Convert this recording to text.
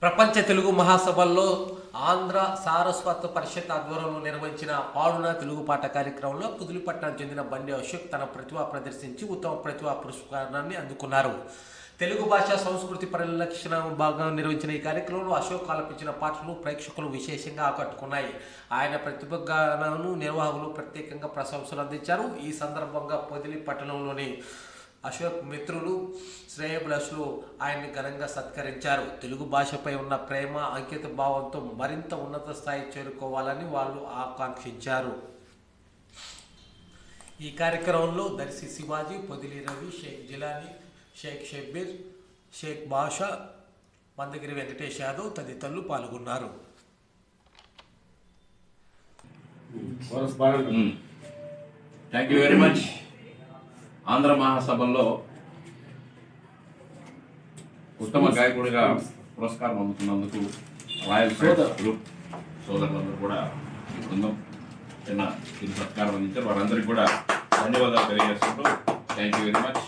ప్రపంచ తెలుగు మహాసభల్లో ఆంధ్ర సారస్వత పరిషత్ ఆధ్వర్యంలో నిర్వహించిన పాడున తెలుగు పాట కార్యక్రమంలో పుదులిపట్నం చెందిన బండి అశోక్ తన ప్రతిభ ప్రదర్శించి ఉత్తమ ప్రతిభా పురస్కారాన్ని అందుకున్నారు. తెలుగు భాష సంస్కృతి పరిరక్షణ భాగంగా నిర్వహించిన ఈ కార్యక్రమంలో అశోక్ ఆలపించిన పాటలు ప్రేక్షకులు విశేషంగా ఆకట్టుకున్నాయి. ఆయన ప్రతిభను నిర్వాహకులు ప్రత్యేకంగా ప్రశంసలు అందించారు. ఈ సందర్భంగా పొదిలి పట్టణంలోని అశోక్ మిత్రులు శ్రేయభిలాషులు ఆయన్ని ఘనంగా సత్కరించారు. తెలుగు భాషపై ఉన్న ప్రేమ అంకిత భావంతో మరింత ఉన్నత స్థాయి చేరుకోవాలని వాళ్ళు ఆకాంక్షించారు. ఈ కార్యక్రమంలో దర్శి శివాజీ, పొదిలి రవి, షేక్ జిలానీ, షేక్ షబ్బీర్, షేక్ బాషా, మందగిరి వెంకటేష్ యాదవ్ తదితరులు పాల్గొన్నారు. Thank you very much. Andhra మహాసభల్లో ఉత్తమ గాయకుడిగా పురస్కారం అందుకున్నందుకు రాయల్ గ్రూప్ సోదరులందరూ కూడా ఈ బృందం చిన్న సత్కారం అందించారు. వారందరికీ కూడా ధన్యవాదాలు తెలియజేసుకుంటూ థ్యాంక్ యూ వెరీ మచ్.